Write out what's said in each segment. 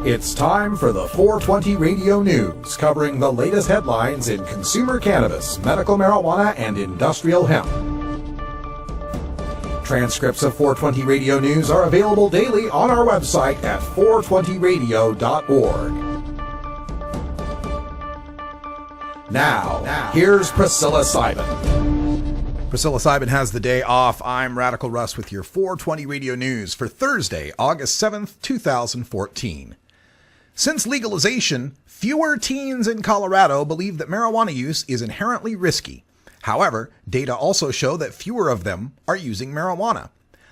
It's time for the 420 Radio News, covering the latest headlines in consumer cannabis, medical marijuana, and industrial hemp. Transcripts of 420 Radio News are available daily on our website at 420radio.org. Now, here's Priscilla Simon. Priscilla Simon has the day off. I'm Radical Russ with your 420 Radio News for Thursday, August 7th, 2014. Since legalization, fewer teens in Colorado believe that marijuana use is inherently risky. However, data also show that fewer of them are using marijuana.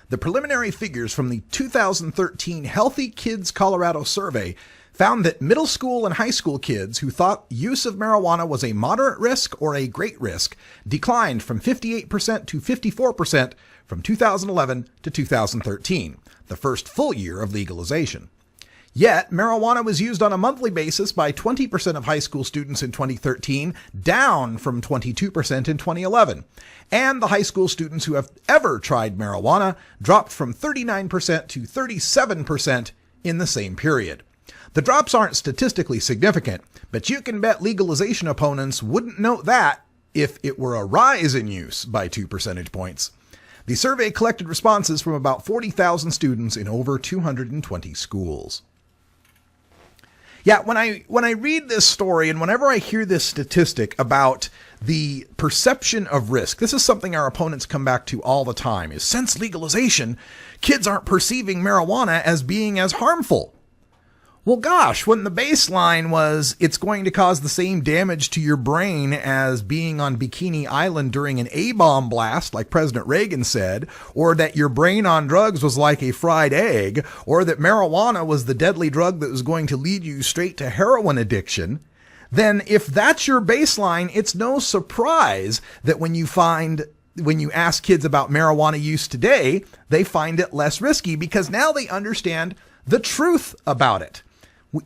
The preliminary figures from the 2013 Healthy Kids Colorado survey found that middle school and high school kids who thought use of marijuana was a moderate risk or a great risk declined from 58% to 54% from 2011 to 2013, the first full year of legalization. Yet, marijuana was used on a monthly basis by 20% of high school students in 2013, down from 22% in 2011. And the high school students who have ever tried marijuana dropped from 39% to 37% in the same period. The drops aren't statistically significant, but you can bet legalization opponents wouldn't note that if it were a rise in use by 2 percentage points. The survey collected responses from about 40,000 students in over 220 schools. Yeah, when I read this story and whenever I hear this statistic about the perception of risk, this is something our opponents come back to all the time, is since legalization, kids aren't perceiving marijuana as being as harmful. Well, gosh, when the baseline was it's going to cause the same damage to your brain as being on Bikini Island during an A-bomb blast, like President Reagan said, or that your brain on drugs was like a fried egg, or that marijuana was the deadly drug that was going to lead you straight to heroin addiction, then if that's your baseline, it's no surprise that when you ask kids about marijuana use today, they find it less risky because now they understand the truth about it.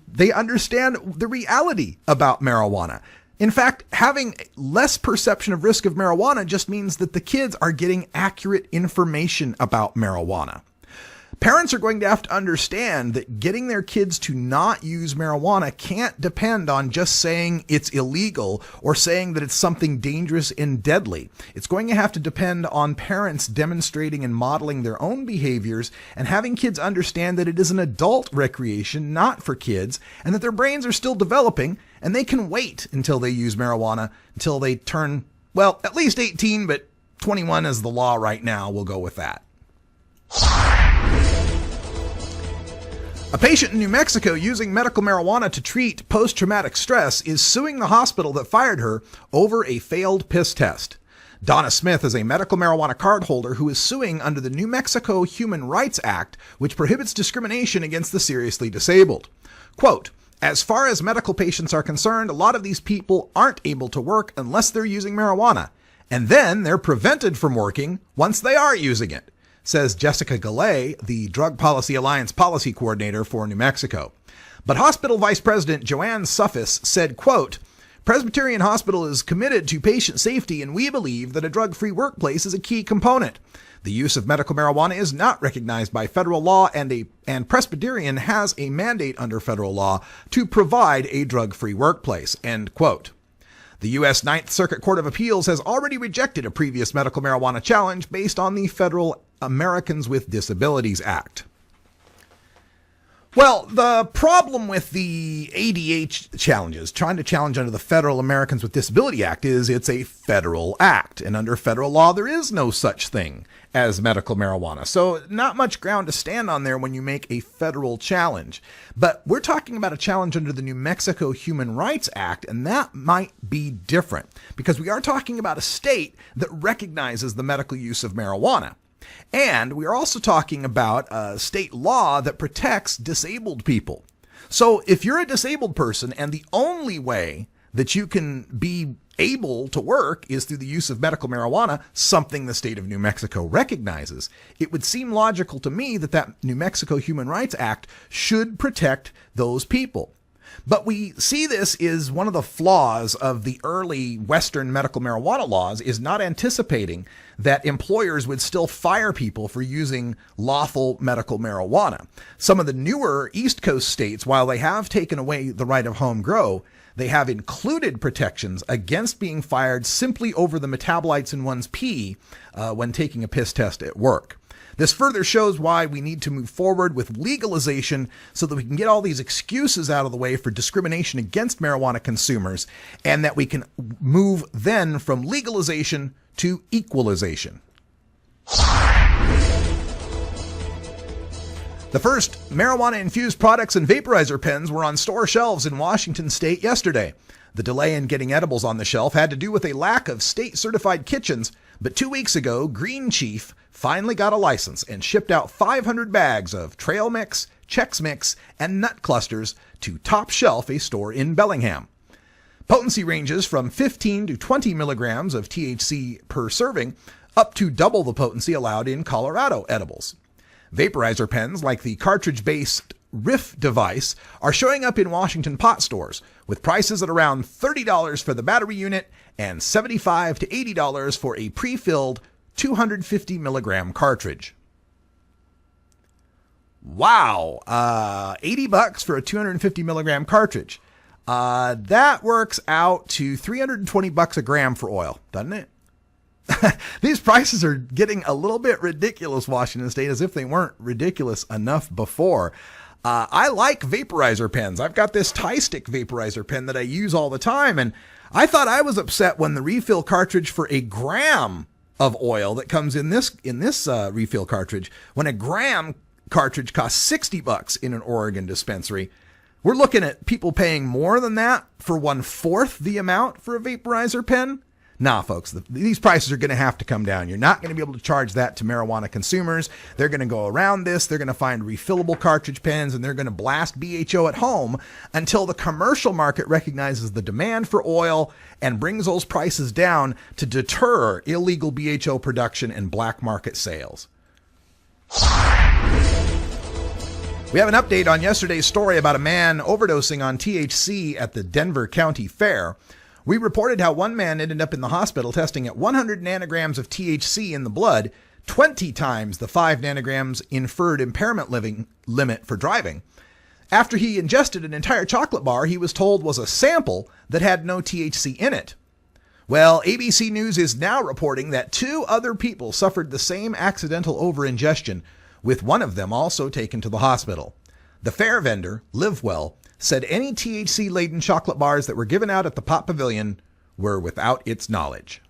They understand the reality about marijuana. In fact, having less perception of risk of marijuana just means that the kids are getting accurate information about marijuana. Parents are going to have to understand that getting their kids to not use marijuana can't depend on just saying it's illegal or saying that it's something dangerous and deadly. It's going to have to depend on parents demonstrating and modeling their own behaviors and having kids understand that it is an adult recreation, not for kids, and that their brains are still developing and they can wait until they use marijuana until they turn, well, at least 18, but 21 is the law right now. We'll go with that. A patient in New Mexico using medical marijuana to treat post-traumatic stress is suing the hospital that fired her over a failed piss test. Donna Smith is a medical marijuana card holder who is suing under the New Mexico Human Rights Act, which prohibits discrimination against the seriously disabled. Quote, "As far as medical patients are concerned, a lot of these people aren't able to work unless they're using marijuana. And then they're prevented from working once they are using it," says Jessica Galley, the Drug Policy Alliance policy coordinator for New Mexico. But hospital vice president Joanne Suffis said, quote, "Presbyterian Hospital is committed to patient safety and we believe that a drug-free workplace is a key component. The use of medical marijuana is not recognized by federal law and Presbyterian has a mandate under federal law to provide a drug-free workplace," end quote. The U.S. Ninth Circuit Court of Appeals has already rejected a previous medical marijuana challenge based on the Federal Americans with Disabilities Act. Well, the problem with the ADH challenges, trying to challenge under the Federal Americans with Disability Act, is it's a federal act. And under federal law, there is no such thing as medical marijuana. So not much ground to stand on there when you make a federal challenge. But we're talking about a challenge under the New Mexico Human Rights Act, and that might be different because we are talking about a state that recognizes the medical use of marijuana. And we are also talking about a state law that protects disabled people. So if you're a disabled person and the only way that you can be able to work is through the use of medical marijuana, something the state of New Mexico recognizes, it would seem logical to me that that New Mexico Human Rights Act should protect those people. But we see this is one of the flaws of the early Western medical marijuana laws, is not anticipating that employers would still fire people for using lawful medical marijuana. Some of the newer East Coast states, while they have taken away the right of home grow, they have included protections against being fired simply over the metabolites in one's pee when taking a piss test at work. This further shows why we need to move forward with legalization so that we can get all these excuses out of the way for discrimination against marijuana consumers, and that we can move then from legalization to equalization. The first marijuana-infused products and vaporizer pens were on store shelves in Washington state yesterday. The delay in getting edibles on the shelf had to do with a lack of state-certified kitchens, but 2 weeks ago, Green Chief finally got a license and shipped out 500 bags of Trail Mix, Chex Mix, and Nut Clusters to Top Shelf, a store in Bellingham. Potency ranges from 15 to 20 milligrams of THC per serving, up to double the potency allowed in Colorado edibles. Vaporizer pens like the cartridge-based Riff device are showing up in Washington pot stores, with prices at around $30 for the battery unit and $75 to $80 for a pre-filled 250 milligram cartridge. Wow, $80 for a 250 milligram cartridge. That works out to $320 a gram for oil, doesn't it? These prices are getting a little bit ridiculous, Washington State, as if they weren't ridiculous enough before. I like vaporizer pens. I've got this Tie-Stick vaporizer pen that I use all the time, and I thought I was upset when the refill cartridge for a gram of oil that comes in this refill cartridge, when a gram cartridge costs $60 in an Oregon dispensary. We're looking at people paying more than that for 1/4 the amount for a vaporizer pen. Nah, folks, these prices are going to have to come down. You're not going to be able to charge that to marijuana consumers. They're going to go around this. They're going to find refillable cartridge pens, and they're going to blast BHO at home until the commercial market recognizes the demand for oil and brings those prices down to deter illegal BHO production and black market sales. We have an update on yesterday's story about a man overdosing on THC at the Denver County Fair. We reported how one man ended up in the hospital testing at 100 nanograms of THC in the blood, 20 times the 5 nanograms inferred impairment limit for driving. After he ingested an entire chocolate bar he was told was a sample that had no THC in it. Well, ABC News is now reporting that 2 other people suffered the same accidental overingestion, with one of them also taken to the hospital. The fair vendor, Livewell, said any THC-laden chocolate bars that were given out at the Pot Pavilion were without its knowledge.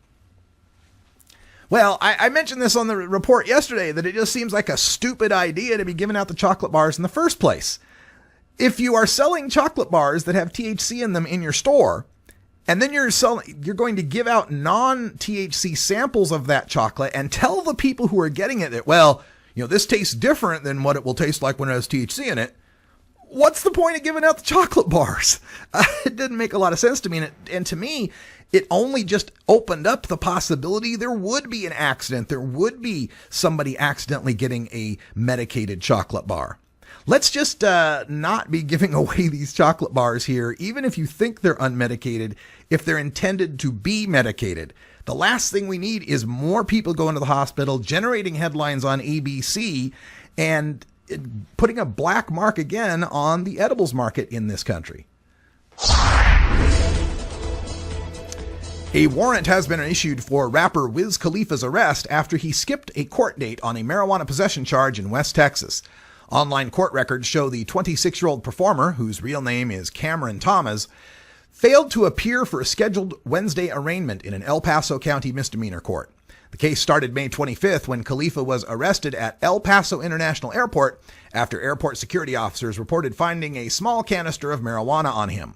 Well, I mentioned this on the report yesterday, that it just seems like a stupid idea to be giving out the chocolate bars in the first place. If you are selling chocolate bars that have THC in them in your store, and then you're going to give out non-THC samples of that chocolate and tell the people who are getting it that, well, this tastes different than what it will taste like when it has THC in it. What's the point of giving out the chocolate bars? It didn't make a lot of sense to me. And to me, it only just opened up the possibility there would be an accident. There would be somebody accidentally getting a medicated chocolate bar. Let's just not be giving away these chocolate bars here, even if you think they're unmedicated, if they're intended to be medicated. The last thing we need is more people going to the hospital, generating headlines on ABC, and putting a black mark again on the edibles market in this country. A warrant has been issued for rapper Wiz Khalifa's arrest after he skipped a court date on a marijuana possession charge in West Texas. Online court records show the 26-year-old performer, whose real name is Cameron Thomas, failed to appear for a scheduled Wednesday arraignment in an El Paso County misdemeanor court. The case started May 25th when Khalifa was arrested at El Paso International Airport after airport security officers reported finding a small canister of marijuana on him.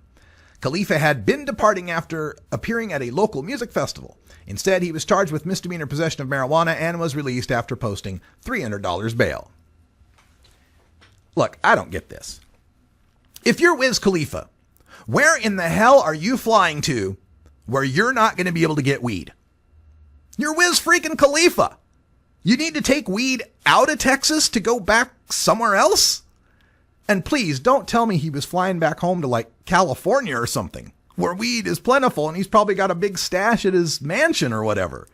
Khalifa had been departing after appearing at a local music festival. Instead, he was charged with misdemeanor possession of marijuana and was released after posting $300 bail. Look, I don't get this. If you're Wiz Khalifa, where in the hell are you flying to where you're not going to be able to get weed? You're Wiz freaking Khalifa. You need to take weed out of Texas to go back somewhere else? And please don't tell me he was flying back home to like California or something, where weed is plentiful and he's probably got a big stash at his mansion or whatever.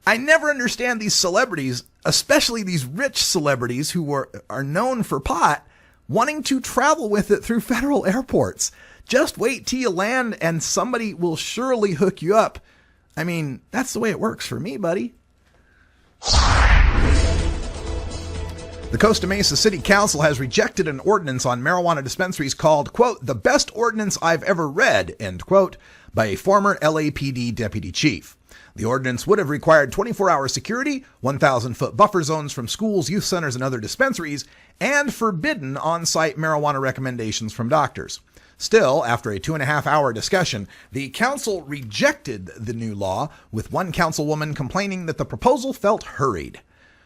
I never understand these celebrities, especially these rich celebrities who are known for pot, wanting to travel with it through federal airports. Just wait till you land and somebody will surely hook you up. I mean, that's the way it works for me, buddy. The Costa Mesa City Council has rejected an ordinance on marijuana dispensaries called, quote, the best ordinance I've ever read, end quote, by a former LAPD deputy chief. The ordinance would have required 24-hour security, 1,000-foot buffer zones from schools, youth centers, and other dispensaries, and forbidden on-site marijuana recommendations from doctors. Still, after a 2.5-hour discussion, the council rejected the new law, with one councilwoman complaining that the proposal felt hurried.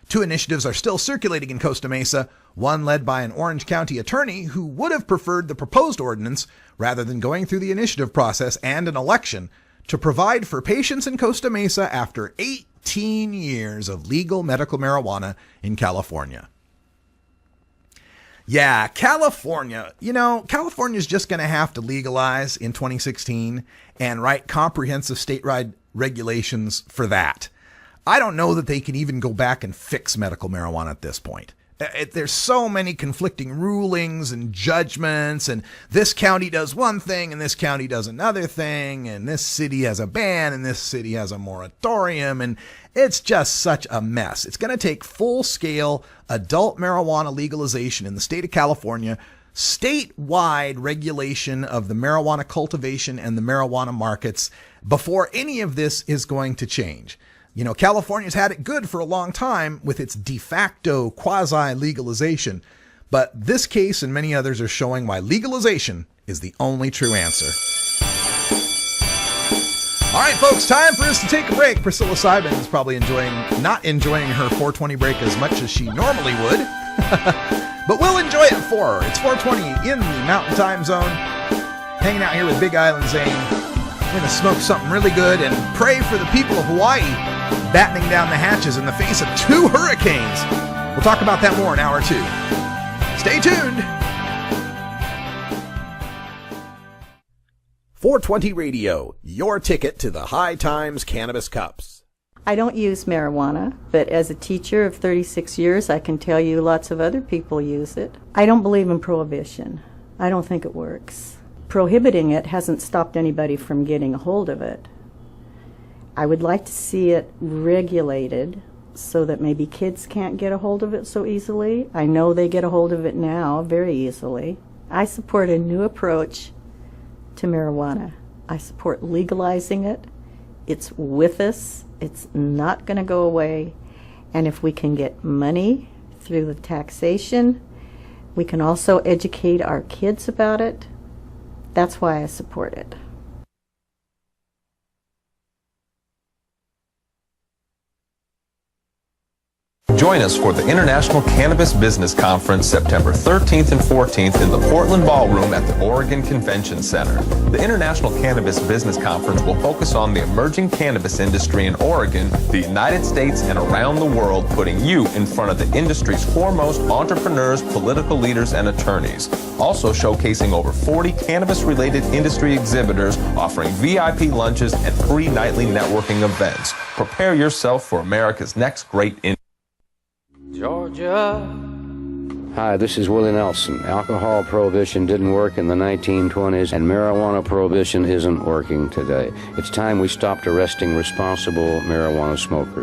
2 initiatives are still circulating in Costa Mesa, one led by an Orange County attorney who would have preferred the proposed ordinance rather than going through the initiative process and an election to provide for patients in Costa Mesa after 18 years of legal medical marijuana in California. Yeah, California. You know, California's just going to have to legalize in 2016 and write comprehensive statewide regulations for that. I don't know that they can even go back and fix medical marijuana at this point. There's so many conflicting rulings and judgments, and this county does one thing and this county does another thing, and this city has a ban and this city has a moratorium, and it's just such a mess. It's going to take full-scale adult marijuana legalization in the state of California, statewide regulation of the marijuana cultivation and the marijuana markets before any of this is going to change. You know, California's had it good for a long time with its de facto quasi-legalization, but this case and many others are showing why legalization is the only true answer. All right, folks, time for us to take a break. Priscilla Simon is probably not enjoying her 420 break as much as she normally would, but we'll enjoy it for her. It's 420 in the Mountain Time Zone, hanging out here with Big Island Zane. We're going to smoke something really good and pray for the people of Hawaii battening down the hatches in the face of 2 hurricanes. We'll talk about that more in hour 2. Stay tuned. 420 Radio, your ticket to the High Times Cannabis Cups. I don't use marijuana, but as a teacher of 36 years, I can tell you lots of other people use it. I don't believe in prohibition. I don't think it works. Prohibiting it hasn't stopped anybody from getting a hold of it. I would like to see it regulated so that maybe kids can't get a hold of it so easily. I know they get a hold of it now very easily. I support a new approach to marijuana. I support legalizing it. It's with us. It's not going to go away. And if we can get money through the taxation, we can also educate our kids about it. That's why I support it. Join us for the International Cannabis Business Conference September 13th and 14th in the Portland Ballroom at the Oregon Convention Center. The International Cannabis Business Conference will focus on the emerging cannabis industry in Oregon, the United States, and around the world, putting you in front of the industry's foremost entrepreneurs, political leaders, and attorneys. Also showcasing over 40 cannabis-related industry exhibitors, offering VIP lunches and free nightly networking events. Prepare yourself for America's next great industry. Georgia. Hi, this is Willie Nelson. Alcohol prohibition didn't work in the 1920s, and marijuana prohibition isn't working today. It's time we stopped arresting responsible marijuana smokers.